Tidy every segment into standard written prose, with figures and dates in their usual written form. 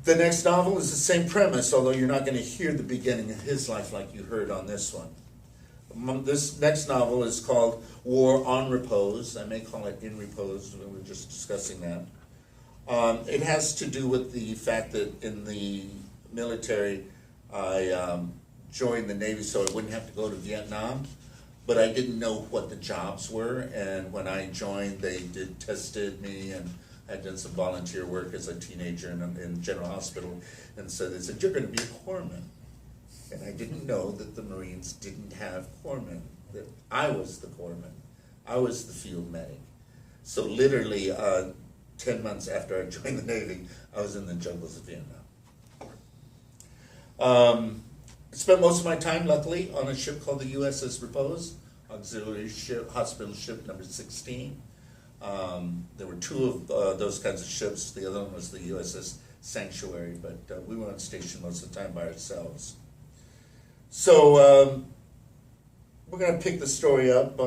The next novel is the same premise, although you're not going to hear the beginning of his life like you heard on this one. This next novel is called War On Repose. I may call it In Repose, we were just discussing that. It has to do with the fact that in the military, I joined the Navy so I wouldn't have to go to Vietnam, but I didn't know what the jobs were, and when I joined, they tested me, and I had done some volunteer work as a teenager in General Hospital, and so they said, you're going to be a corpsman. And I didn't know that the Marines didn't have corpsmen, that I was the corpsman. I was the field medic. So literally 10 months after I joined the Navy, I was in the jungles of Vietnam. I spent most of my time, luckily, on a ship called the USS Repose, auxiliary ship, hospital ship number 16. There were two of those kinds of ships. The other one was the USS Sanctuary, but we were on station most of the time by ourselves. So we're going to pick the story up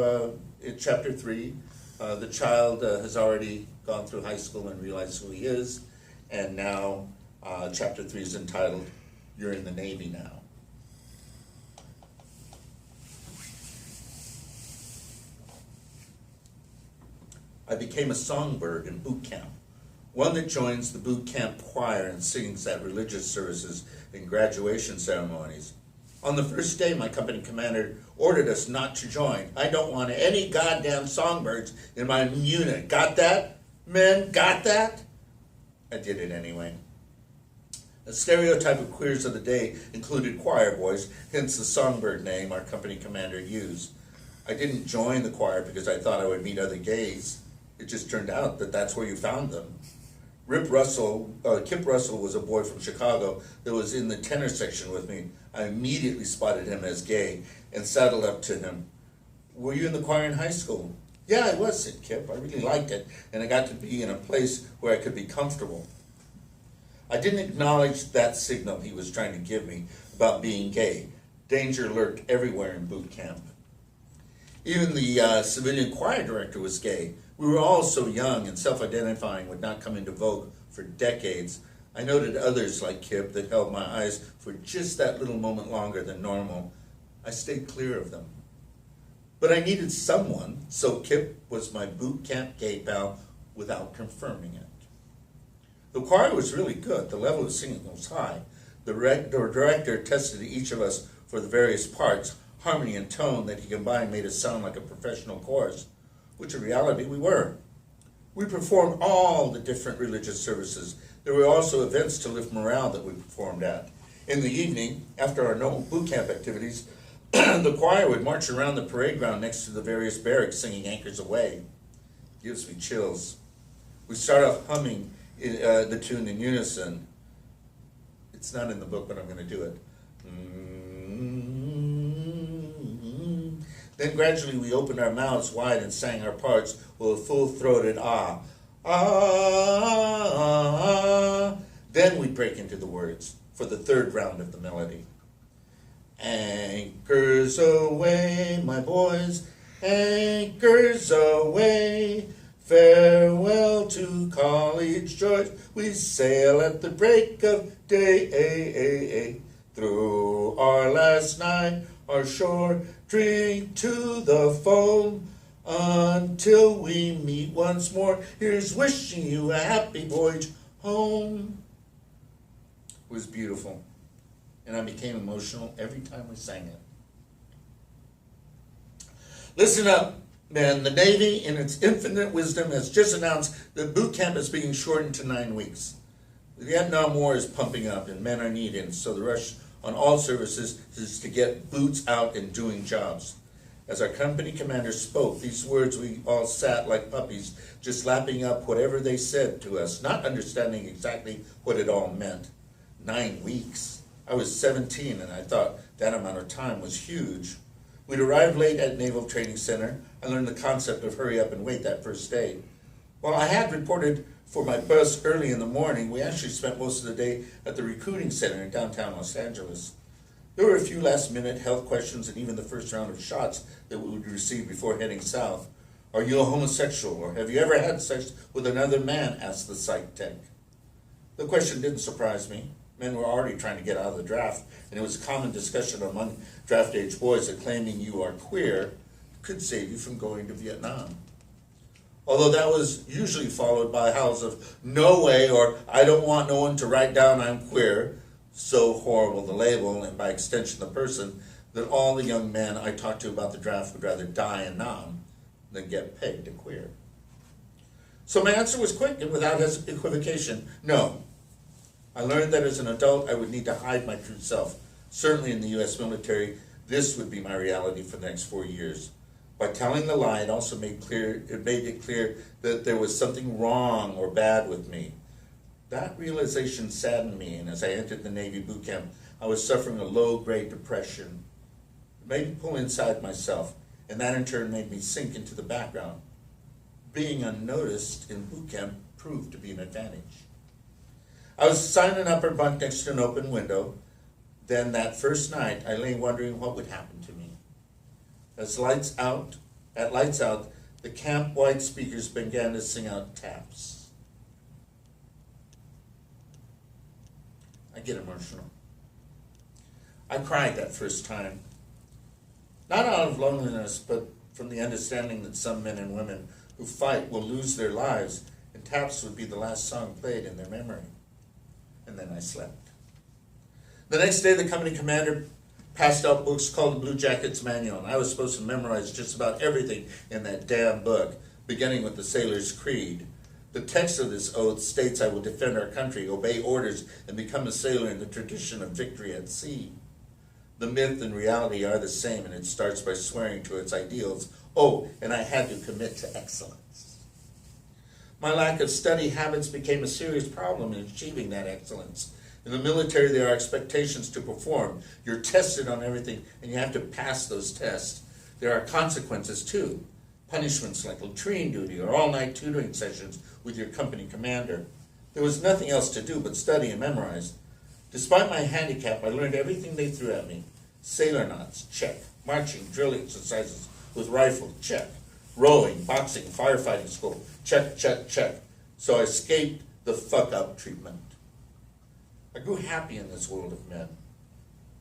in chapter 3. The child has already gone through high school and realized who he is, and now chapter 3 is entitled, You're in the Navy Now. I became a songbird in boot camp, one that joins the boot camp choir and sings at religious services and graduation ceremonies. On the first day, my company commander ordered us not to join. I don't want any goddamn songbirds in my unit. Got that? Men, got that? I did it anyway. A stereotype of queers of the day included choir boys, hence the songbird name our company commander used. I didn't join the choir because I thought I would meet other gays. It just turned out that that's where you found them. Kip Russell was a boy from Chicago that was in the tenor section with me. I immediately spotted him as gay and saddled up to him. Were you in the choir in high school? Yeah, I was, said Kip. I really liked it, and I got to be in a place where I could be comfortable. I didn't acknowledge that signal he was trying to give me about being gay. Danger lurked everywhere in boot camp. Even the civilian choir director was gay. We were all so young, and self-identifying would not come into vogue for decades. I noted others like Kip that held my eyes for just that little moment longer than normal. I stayed clear of them. But I needed someone, so Kip was my boot camp gay pal without confirming it. The choir was really good. The level of singing was high. The director tested each of us for the various parts. Harmony and tone that he combined made us sound like a professional chorus, which in reality we were. We performed all the different religious services. There were also events to lift morale that we performed at. In the evening, after our normal boot camp activities, the choir would march around the parade ground next to the various barracks singing Anchors Aweigh. Gives me chills. We start off humming the tune in unison. It's not in the book, but I'm going to do it. Then gradually we opened our mouths wide and sang our parts with a full-throated ah. Ah, ah, ah. Then we'd break into the words for the third round of the melody. Anchors aweigh, my boys, anchors aweigh. Farewell to college joys, we sail at the break of day. Through our last night, our shore, drink to the foam, until we meet once more. Here's wishing you a happy voyage home. It was beautiful, and I became emotional every time we sang it. Listen up, men. The Navy, in its infinite wisdom, has just announced that boot camp is being shortened to 9 weeks. The Vietnam War is pumping up, and men are needed, so the rush on all services is to get boots out and doing jobs. As our company commander spoke these words, we all sat like puppies, just lapping up whatever they said to us, not understanding exactly what it all meant. 9 weeks. I was 17, and I thought that amount of time was huge. We'd arrived late at Naval Training Center. I learned the concept of hurry up and wait that first day. While I had reported for my bus early in the morning, we actually spent most of the day at the recruiting center in downtown Los Angeles. There were a few last-minute health questions and even the first round of shots that we would receive before heading south. Are you a homosexual, or have you ever had sex with another man? Asked the psych tech. The question didn't surprise me. Men were already trying to get out of the draft, and it was a common discussion among draft-age boys that claiming you are queer could save you from going to Vietnam. Although that was usually followed by howls of "no way" or "I don't want no one to write down I'm queer," so horrible the label, and by extension the person, that all the young men I talked to about the draft would rather die in Nam than get pegged a queer. So my answer was quick and without equivocation: no. I learned that as an adult I would need to hide my true self. Certainly in the U.S. military, this would be my reality for the next 4 years. By telling the lie, it made it clear that there was something wrong or bad with me. That realization saddened me, and as I entered the Navy boot camp, I was suffering a low-grade depression. It made me pull inside myself, and that in turn made me sink into the background. Being unnoticed in boot camp proved to be an advantage. I was assigned an upper bunk next to an open window. Then that first night, I lay wondering what would happen to me. At lights out, the camp-wide speakers began to sing out taps. I get emotional. I cried that first time. Not out of loneliness, but from the understanding that some men and women who fight will lose their lives, and taps would be the last song played in their memory. And then I slept. The next day, the company commander passed out books called the Blue Jackets Manual, and I was supposed to memorize just about everything in that damn book, beginning with the Sailor's Creed. The text of this oath states I will defend our country, obey orders, and become a sailor in the tradition of victory at sea. The myth and reality are the same, and it starts by swearing to its ideals. Oh, and I had to commit to excellence. My lack of study habits became a serious problem in achieving that excellence. In the military, there are expectations to perform. You're tested on everything, and you have to pass those tests. There are consequences, too. Punishments like latrine duty or all-night tutoring sessions with your company commander. There was nothing else to do but study and memorize. Despite my handicap, I learned everything they threw at me. Sailor knots, check. Marching, drill exercises with rifle, check. Rowing, boxing, firefighting school, check, check, check. So I escaped the fuck-up treatment. I grew happy in this world of men.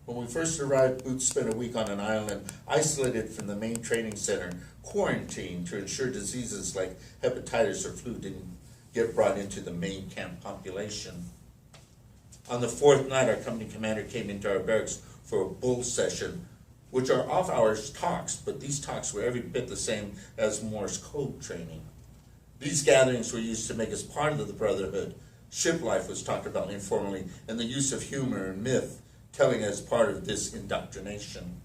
When we first arrived, Boots spent a week on an island, isolated from the main training center, quarantined to ensure diseases like hepatitis or flu didn't get brought into the main camp population. On the fourth night, our company commander came into our barracks for a bull session, which are off-hours talks, but these talks were every bit the same as Morse code training. These gatherings were used to make us part of the brotherhood. Ship life was talked about informally, and the use of humor and myth telling as part of this indoctrination.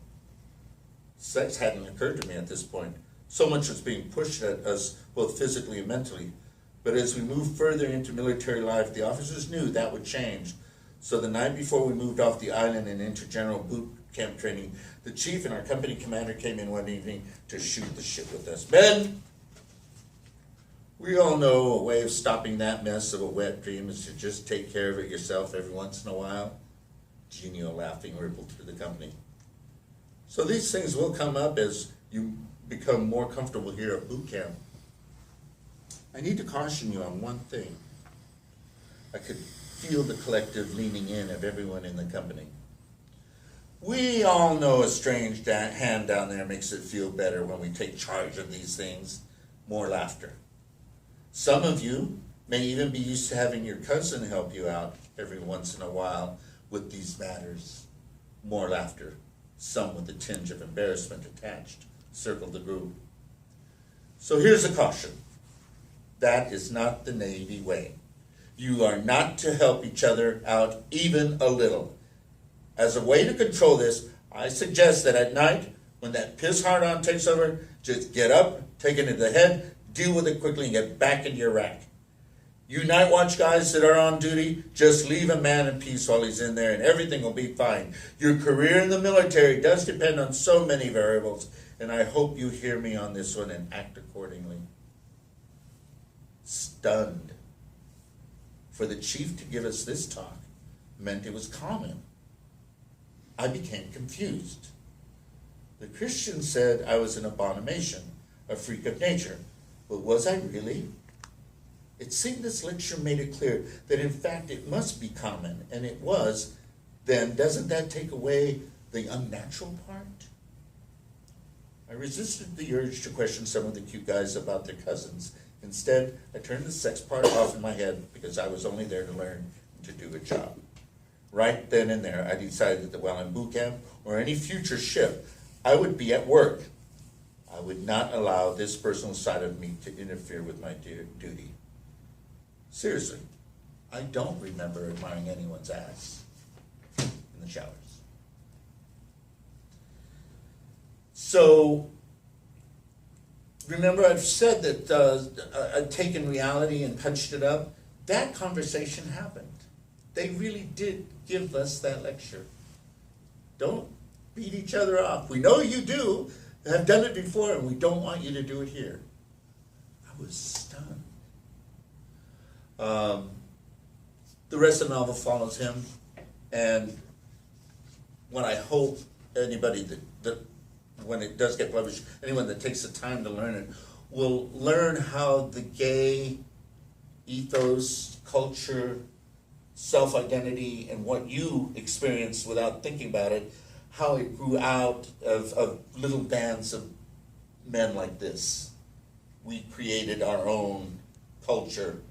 Sex hadn't occurred to me at this point. So much was being pushed at us, both physically and mentally. But as we moved further into military life, the officers knew that would change. So the night before we moved off the island and into general boot camp training, the chief and our company commander came in one evening to shoot the shit with us. Men, we all know a way of stopping that mess of a wet dream is to just take care of it yourself every once in a while. Genial laughing rippled through the company. So these things will come up as you become more comfortable here at boot camp. I need to caution you on one thing. I could feel the collective leaning in of everyone in the company. We all know a strange hand down there makes it feel better when we take charge of these things. More laughter. Some of you may even be used to having your cousin help you out every once in a while with these matters. More laughter. Some with a tinge of embarrassment attached. Circle the group. So here's a caution. That is not the Navy way. You are not to help each other out even a little. As a way to control this, I suggest that at night, when that piss hard-on takes over, just get up, take it to the head, deal with it quickly, and get back into your rack. You night watch guys that are on duty, just leave a man in peace while he's in there, and everything will be fine. Your career in the military does depend on so many variables, and I hope you hear me on this one and act accordingly. Stunned. For the chief to give us this talk meant it was common. I became confused. The Christian said I was an abomination, a freak of nature. But was I really? It seemed this lecture made it clear that in fact it must be common, and it was. Then doesn't that take away the unnatural part? I resisted the urge to question some of the cute guys about their cousins. Instead, I turned the sex part off in my head because I was only there to learn and to do a job. Right then and there, I decided that while in boot camp or any future shift, I would be at work. I would not allow this personal side of me to interfere with my duty. Seriously, I don't remember admiring anyone's ass in the showers. So, remember I've said that I've taken reality and punched it up? That conversation happened. They really did give us that lecture. Don't beat each other up. We know you do, have done it before, and we don't want you to do it here. I was stunned. The rest of the novel follows him, and what I hope anybody that when it does get published, anyone that takes the time to learn it will learn how the gay ethos, culture, self-identity, and what you experienced without thinking about it, how it grew out of little bands of men like this. We created our own culture.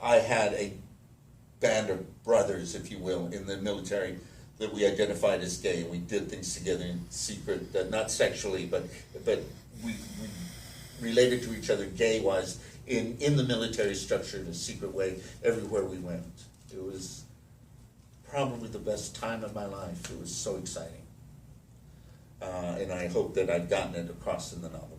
I had a band of brothers, if you will, in the military that we identified as gay, and we did things together in secret, not sexually, but we related to each other gay-wise in the military structure in a secret way everywhere we went. It was probably the best time of my life. It was so exciting. And I hope that I've gotten it across in the novel.